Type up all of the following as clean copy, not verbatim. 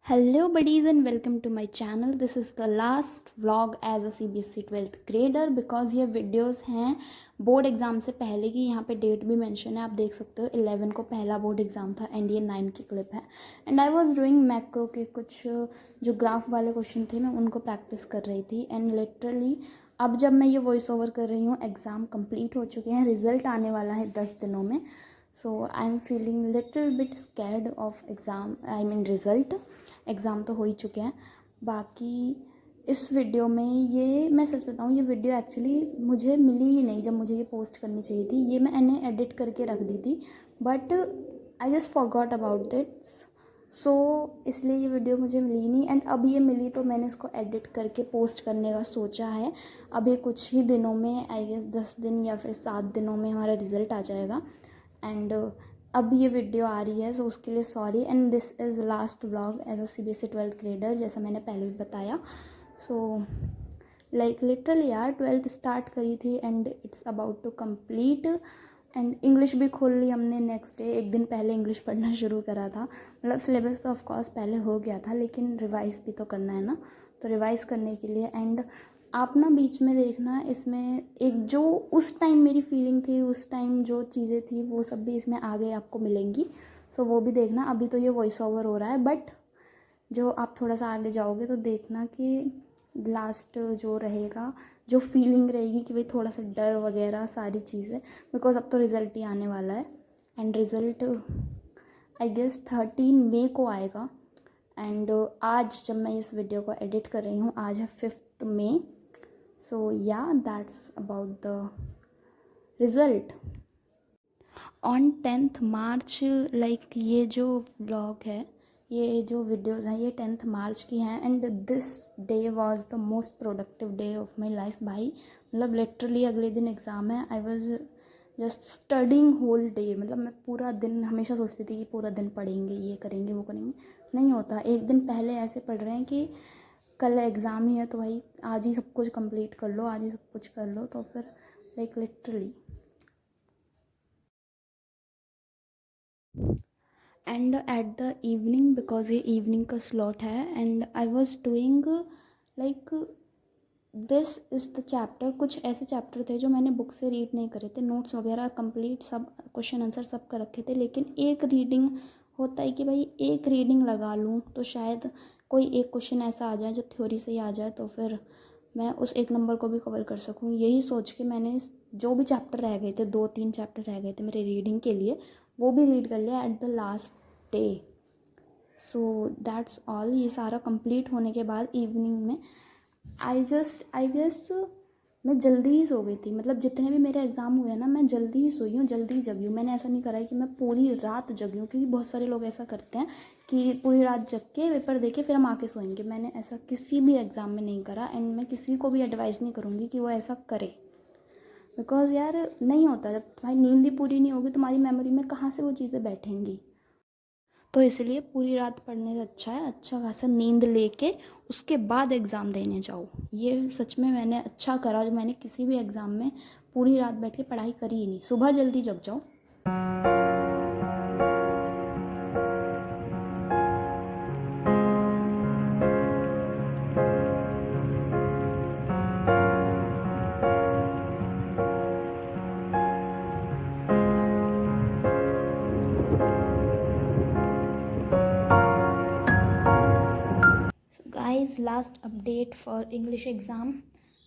Hello buddies and welcome to my channel. This is the last vlog as a CBSE 12th grader because ये videos हैं board exam से पहले की। यहाँ पे डेट भी मेंशन है, आप देख सकते हो 11 को पहला बोर्ड एग्ज़ाम था एंड ये 9 की क्लिप है। And I was doing macro के कुछ जो ग्राफ वाले क्वेश्चन थे मैं उनको प्रैक्टिस कर रही थी। एंड लिटरली अब जब मैं ये वॉइस ओवर कर रही हूँ एग्ज़ाम कंप्लीट हो चुके हैं, रिज़ल्ट आने वाला है 10 दिनों में। So I am feeling little bit scared of exam, I mean result. Exam तो हो ही चुके हैं। बाकी इस वीडियो में ये मैं सच बताऊँ, ये वीडियो एक्चुअली मुझे मिली ही नहीं जब मुझे ये पोस्ट करनी चाहिए थी। ये मैं इन्हें एडिट करके रख दी थी but I just forgot about this. So इसलिए ये वीडियो मुझे मिली ही नहीं। एंड अब ये मिली तो मैंने इसको एडिट करके पोस्ट करने का सोचा है। अभी कुछ ही दिनों में, आई गेस 10 दिन या फिर 7 दिनों में हमारा रिज़ल्ट आ जाएगा। एंड अब ये वीडियो आ रही है सो उसके लिए sorry. And this is last vlog as a CBSE 12th grader, जैसा मैंने पहले भी बताया। सो लाइक लिटरली यार 12th स्टार्ट करी थी and it's about to complete. And English भी खोल ली हमने नेक्स्ट डे, एक दिन पहले इंग्लिश पढ़ना शुरू करा था। मतलब सिलेबस तो ऑफकोर्स पहले हो गया था लेकिन रिवाइज़ भी तो करना है ना, तो रिवाइज़ करने के लिए। एंड आप ना बीच में देखना, इसमें एक जो उस टाइम मेरी फीलिंग थी, उस टाइम जो चीज़ें थी वो सब भी इसमें आगे आपको मिलेंगी। सो वो भी देखना। अभी तो ये वॉइस ओवर हो रहा है बट जो आप थोड़ा सा आगे जाओगे तो देखना कि लास्ट जो रहेगा, जो फीलिंग रहेगी कि भाई थोड़ा सा डर वगैरह सारी चीज़ें, बिकॉज अब तो रिज़ल्ट ही आने वाला है। एंड रिज़ल्ट आई गेस 13 मई को आएगा। एंड आज जब मैं इस वीडियो को एडिट कर रही हूँ, आज है 5 मई। सो या that's about the result on 10th March. Like ये जो व्लॉग है, ये जो वीडियोज़ हैं ये 10th मार्च की हैं। And this day was the most productive day of my life भाई। मतलब लिटरली अगले दिन एग्ज़ाम है। I was just studying whole day. मतलब मैं पूरा दिन हमेशा सोचती थी कि पूरा दिन पढ़ेंगे, ये करेंगे वो करेंगे, नहीं होता। एक दिन पहले ऐसे पढ़ रहे हैं कि कल एग्ज़ाम ही है तो भाई आज ही सब कुछ कंप्लीट कर लो, आज ही सब कुछ कर लो। तो फिर like literally and at the evening, because ये इवनिंग का स्लॉट है and I was doing like this is the chapter. कुछ ऐसे चैप्टर थे जो मैंने बुक से रीड नहीं करे थे, नोट्स वगैरह कंप्लीट सब क्वेश्चन आंसर सब कर रखे थे, लेकिन एक रीडिंग होता है कि भाई एक रीडिंग लगा लूँ तो शायद कोई एक क्वेश्चन ऐसा आ जाए जो थ्योरी से ही आ जाए, तो फिर मैं उस एक नंबर को भी कवर कर सकूँ। यही सोच के मैंने जो भी चैप्टर रह गए थे, 2-3 चैप्टर रह गए थे मेरे रीडिंग के लिए, वो भी रीड कर लिया at the last day. So that's all. ये सारा कंप्लीट होने के बाद इवनिंग में आई गेस मैं जल्दी ही सो गई थी। मतलब जितने भी मेरे एग्ज़ाम हुए हैं ना, मैं जल्दी ही सोई हूँ, जल्दी ही जगी हूँ। मैंने ऐसा नहीं करा है कि मैं पूरी रात जगी हूँ, क्योंकि बहुत सारे लोग ऐसा करते हैं कि पूरी रात जग के पेपर दे के फिर हम आके सोएंगे। मैंने ऐसा किसी भी एग्ज़ाम में नहीं करा एंड मैं किसी को भी एडवाइस नहीं करूँगी कि वो ऐसा करे। बिकॉज़ यार नहीं होता, जब तुम्हारी नींद ही पूरी नहीं होगी तुम्हारी मेमोरी में कहाँ से वो चीज़ें बैठेंगी। तो इसलिए पूरी रात पढ़ने से अच्छा है अच्छा खासा नींद लेके उसके बाद एग्ज़ाम देने जाओ। ये सच में मैंने अच्छा करा जो मैंने किसी भी एग्ज़ाम में पूरी रात बैठ के पढ़ाई करी ही नहीं। सुबह जल्दी जग जाओ। So guys, last update for English exam.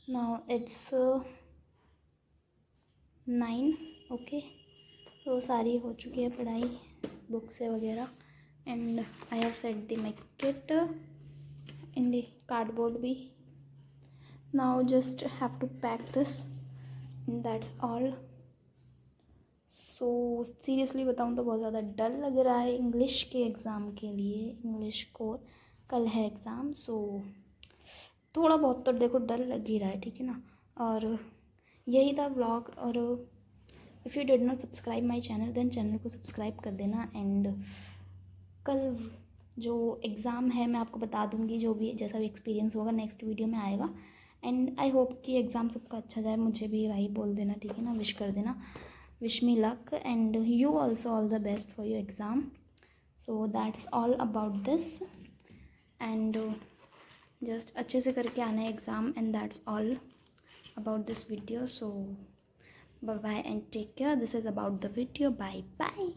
Now it's 9. Okay, तो सारी हो चुकी है पढ़ाई बुक से वगैरह। And I have set the my kit in the cardboard भी। Now just have to pack this, that's all. So seriously बताऊँ तो बहुत ज़्यादा डर लग रहा है इंग्लिश के एग्ज़ाम के लिए। इंग्लिश को कल है एग्ज़ाम, सो थोड़ा बहुत तो देखो डर लग ही रहा है, ठीक है ना। और यही था व्लॉग। और if you did not subscribe my channel then channel को सब्सक्राइब कर देना। एंड कल जो एग्ज़ाम है मैं आपको बता दूँगी, जो भी जैसा भी एक्सपीरियंस होगा नेक्स्ट वीडियो में आएगा। एंड आई होप कि एग्ज़ाम सबका अच्छा जाए। मुझे भी भाई बोल देना, ठीक है ना, विश कर देना, wish me luck and you also all the best for your exam. So that's all about this. And just अच्छे से करके आना है exam, and that's all about this video. So bye bye and take care. This is about the video. Bye bye.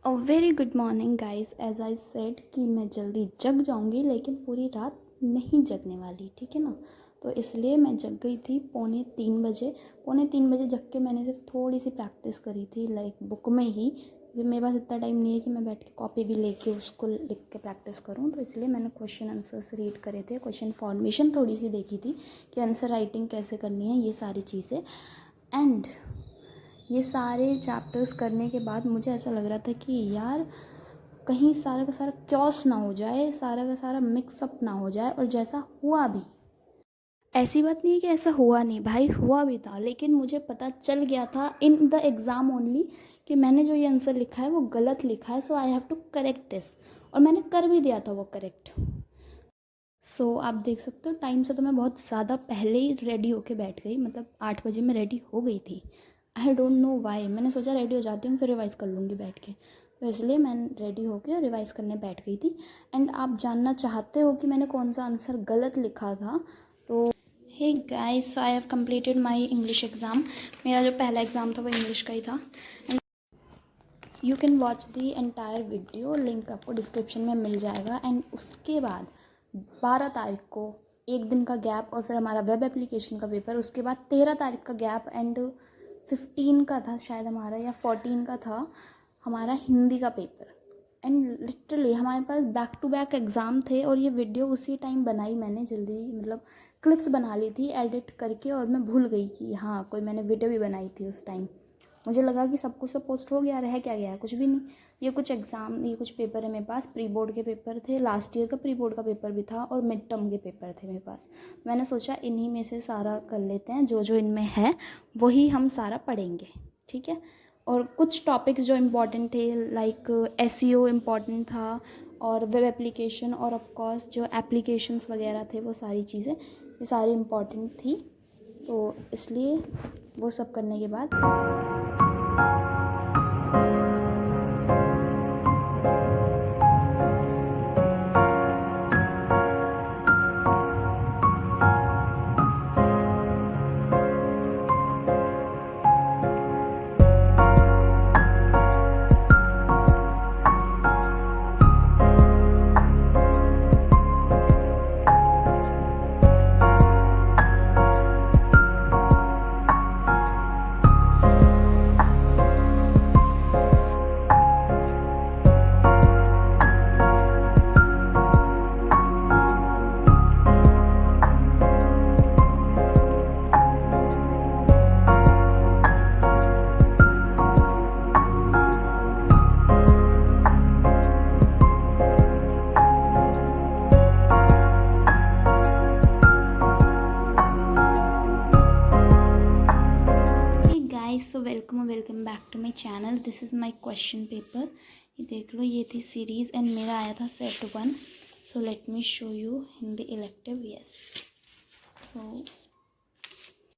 A very good morning guys. As I said कि मैं जल्दी जग जाऊंगी, लेकिन पूरी रात नहीं जगने वाली, ठीक है ना. तो इसलिए मैं जग गई थी 2:45 बजे. 2:45 जग के मैंने सिर्फ थोड़ी सी प्रैक्टिस करी थी, लाइक बुक में ही, क्योंकि मेरे पास इतना टाइम नहीं है कि मैं बैठ के कॉपी भी लेके उसको लिख के प्रैक्टिस करूँ. तो इसलिए मैंने क्वेश्चन आंसर्स रीड करे थे, क्वेश्चन फॉर्मेशन थोड़ी सी देखी थी कि आंसर राइटिंग कैसे करनी है, ये सारी चीज़ें. एंड ये सारे चैप्टर्स करने के बाद मुझे ऐसा लग रहा था कि यार कहीं सारा का सारा क्योस ना हो जाए, सारा का सारा मिक्सअप ना हो जाए. और जैसा हुआ भी, ऐसी बात नहीं है कि ऐसा हुआ नहीं भाई, हुआ भी था, लेकिन मुझे पता चल गया था इन द एग्ज़ाम ओनली कि मैंने जो ये आंसर लिखा है वो गलत लिखा है. So I have to correct this. और मैंने कर भी दिया था वो करेक्ट. सो आप देख सकते हो टाइम से तो मैं बहुत ज़्यादा पहले ही रेडी होके बैठ गई, मतलब 8 बजे मैं रेडी हो गई थी. I don't know why. मैंने सोचा रेडी हो जाती हूँ फिर रिवाइज़ कर लूँगी बैठ के, तो इसलिए मैं रेडी होके रिवाइज़ करने बैठ गई थी. एंड आप जानना चाहते हो कि मैंने कौन सा आंसर गलत लिखा था. तो hey guys, so I have completed my English exam. मेरा जो पहला एग्ज़ाम था वो इंग्लिश का ही था. You can watch the entire video, link आपको डिस्क्रिप्शन में मिल जाएगा. एंड उसके बाद 12 तारीख को एक दिन का गैप, और फिर हमारा वेब एप्लीकेशन का पेपर. उसके बाद 13 तारीख का गैप, एंड 15 का था शायद हमारा, या 14 का था हमारा हिंदी का पेपर. एंड लिटरली हमारे पास बैक टू बैक एग्ज़ाम थे. और ये वीडियो उसी टाइम बनाई मैंने, जल्दी, मतलब क्लिप्स बना ली थी एडिट करके, और मैं भूल गई कि हाँ कोई मैंने वीडियो भी बनाई थी उस टाइम. मुझे लगा कि सब कुछ तो पोस्ट हो गया, रह क्या गया है, कुछ भी नहीं. ये कुछ एग्ज़ाम, ये कुछ पेपर है मेरे पास. प्री बोर्ड के पेपर थे, लास्ट ईयर का प्री बोर्ड का पेपर भी था, और मिड टर्म के पेपर थे मेरे पास. मैंने सोचा इन्हीं में से सारा कर लेते हैं, जो जो इनमें है वही हम सारा पढ़ेंगे, ठीक है. और कुछ टॉपिक्स जो इम्पॉर्टेंट थे, लाइक एसईओ इम्पॉर्टेंट था, और वेब एप्लीकेशन, और ऑफ कोर्स जो एप्लीकेशंस वगैरह थे वो सारी चीज़ें, ये सारी इम्पॉर्टेंट थी. तो इसलिए वो सब करने के बाद so welcome back to my channel. This is my question paper. ये देख लो, ये थी सीरीज़, एंड मेरा आया था set 1. So let me show you Hindi elective. Yes, so